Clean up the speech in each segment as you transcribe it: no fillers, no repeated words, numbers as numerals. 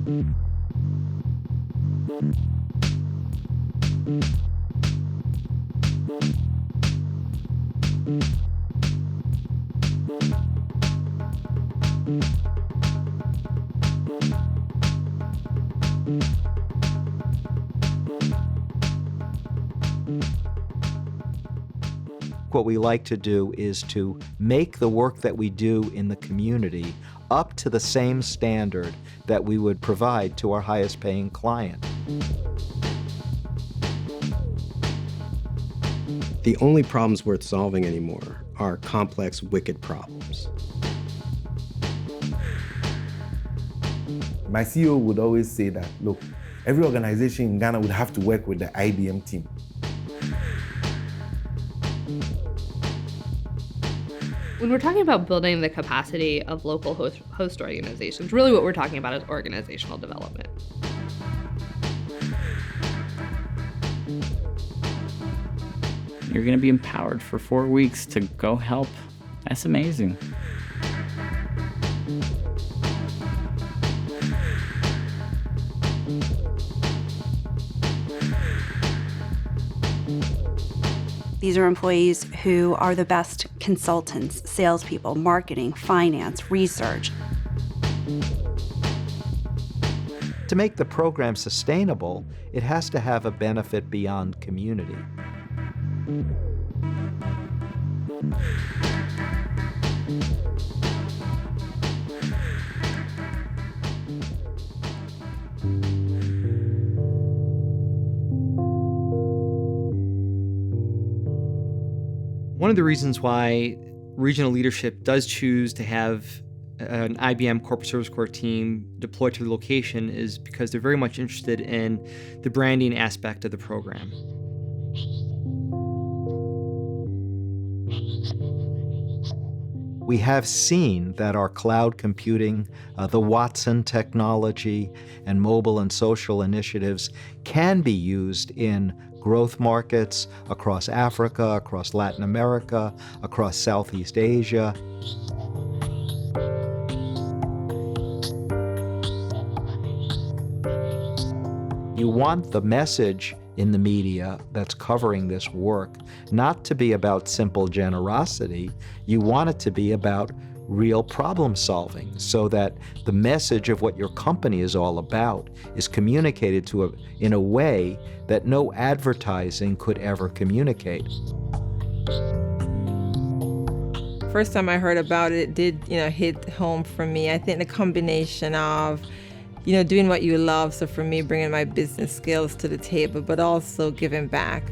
What we like to do is to make the work that we do in the community up to the same standard that we would provide to our highest paying client. The only problems worth solving anymore are complex, wicked problems. My CEO would always say that, look, every organization in Ghana would have to work with the IBM team. When we're talking about building the capacity of local host organizations, really what we're talking about is organizational development. You're going to be empowered for 4 weeks to go help. That's amazing. These are employees who are the best consultants, salespeople, marketing, finance, research. To make the program sustainable, it has to have a benefit beyond community. One of the reasons why regional leadership does choose to have an IBM Corporate Service Corps team deployed to the location is because they're very much interested in the branding aspect of the program. We have seen that our cloud computing, the Watson technology, and mobile and social initiatives can be used in growth markets across Africa, across Latin America, across Southeast Asia. You want the message in the media that's covering this work not to be about simple generosity. You want it to be about real problem solving, so that the message of what your company is all about is communicated in a way that no advertising could ever communicate. First time I heard about it, it did, hit home for me. I think the combination of, doing what you love, so for me, bringing my business skills to the table, but also giving back.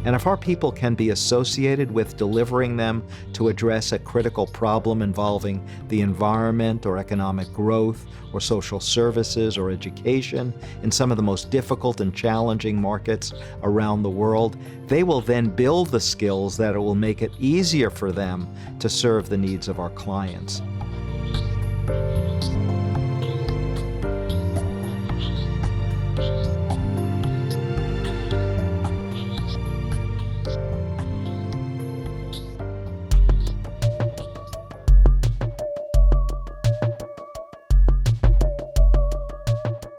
And if our people can be associated with delivering them to address a critical problem involving the environment or economic growth or social services or education in some of the most difficult and challenging markets around the world, they will then build the skills that will make it easier for them to serve the needs of our clients.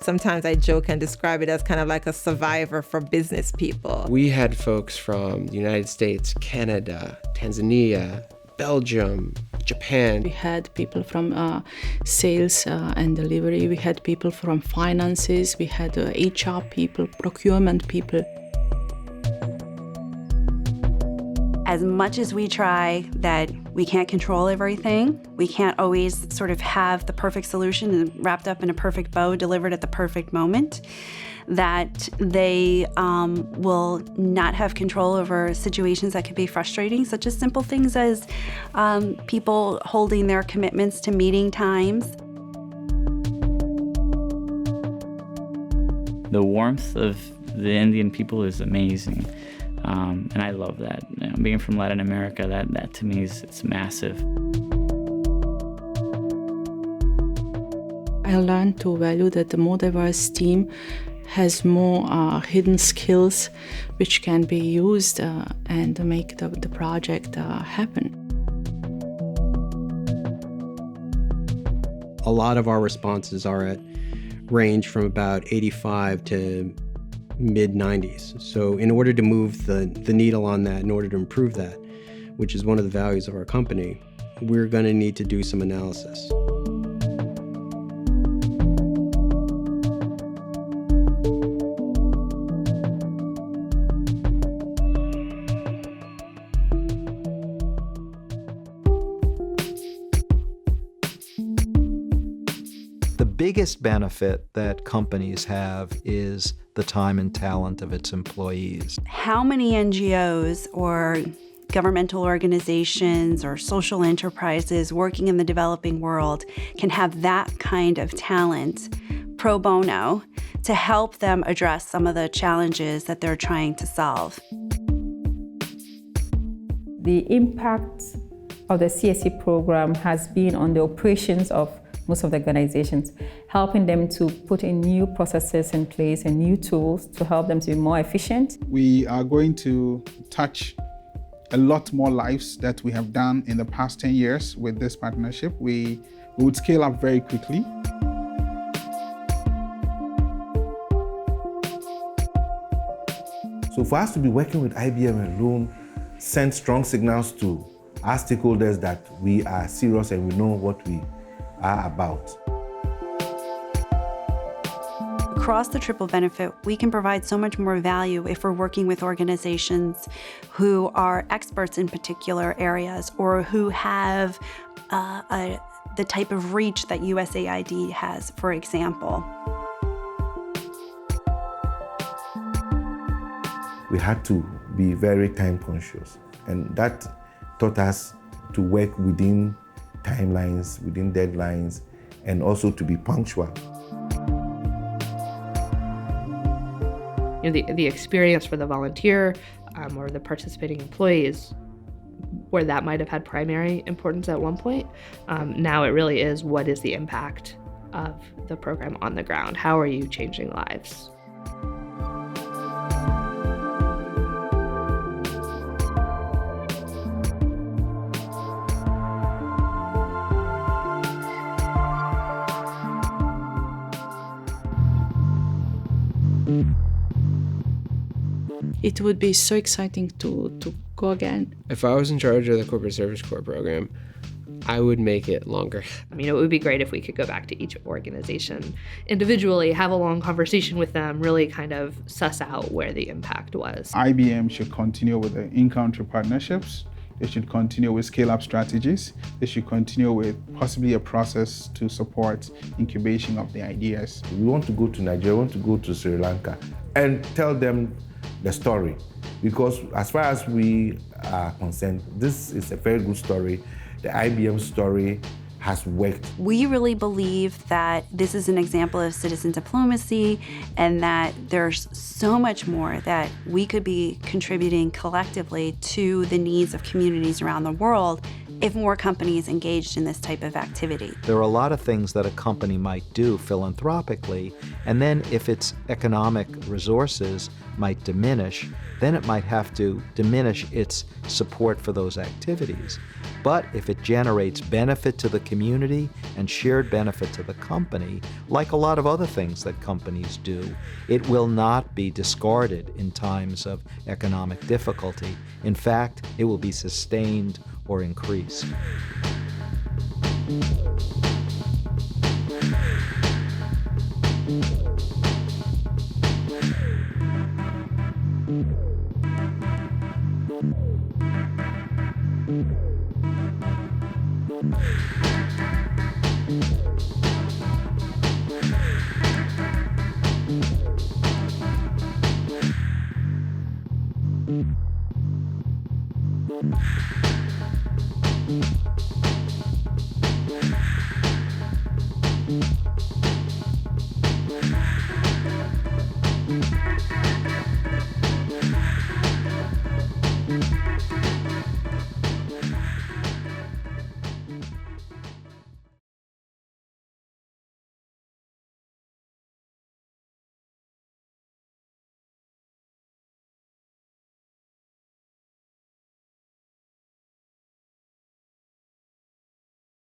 Sometimes I joke and describe it as kind of like a survivor for business people. We had folks from the United States, Canada, Tanzania, Belgium, Japan. We had people from sales and delivery. We had people from finances. We had HR people, procurement people. As much as we try that we can't control everything, we can't always sort of have the perfect solution wrapped up in a perfect bow delivered at the perfect moment, that they will not have control over situations that could be frustrating, such as simple things as people holding their commitments to meeting times. The warmth of the Indian people is amazing. And I love that. Being from Latin America, that to me it's massive. I learned to value that the more diverse team has more hidden skills which can be used and make the project happen. A lot of our responses are at range from about 85 to mid 90s. So in order to move the needle on that, in order to improve that, which is one of the values of our company, we're going to need to do some analysis. The biggest benefit that companies have is the time and talent of its employees. How many NGOs or governmental organizations or social enterprises working in the developing world can have that kind of talent pro bono to help them address some of the challenges that they're trying to solve? The impact of the CSE program has been on the operations of most of the organizations, helping them to put in new processes in place and new tools to help them to be more efficient. We are going to touch a lot more lives that we have done in the past 10 years with this partnership. We would scale up very quickly. So for us to be working with IBM alone sends strong signals to our stakeholders that we are serious and we know what we are about. Across the triple benefit, we can provide so much more value if we're working with organizations who are experts in particular areas or who have the type of reach that USAID has, for example. We had to be very time conscious, and that taught us to work within timelines, within deadlines, and also to be punctual. You know, the experience for the volunteer or the participating employees, where that might have had primary importance at one point, now it really is, what is the impact of the program on the ground? How are you changing lives? It would be so exciting to go again. If I was in charge of the Corporate Service Corps program, I would make it longer. I mean, it would be great if we could go back to each organization individually, have a long conversation with them, really kind of suss out where the impact was. IBM should continue with the in-country partnerships. They should continue with scale-up strategies. They should continue with possibly a process to support incubation of the ideas. We want to go to Nigeria, we want to go to Sri Lanka and tell them the story, because as far as we are concerned, this is a very good story. The IBM story has worked. We really believe that this is an example of citizen diplomacy and that there's so much more that we could be contributing collectively to the needs of communities around the world if more companies engaged in this type of activity. There are a lot of things that a company might do philanthropically, and then if its economic resources might diminish, then it might have to diminish its support for those activities. But if it generates benefit to the community and shared benefit to the company, like a lot of other things that companies do, it will not be discarded in times of economic difficulty. In fact, it will be sustained or increased.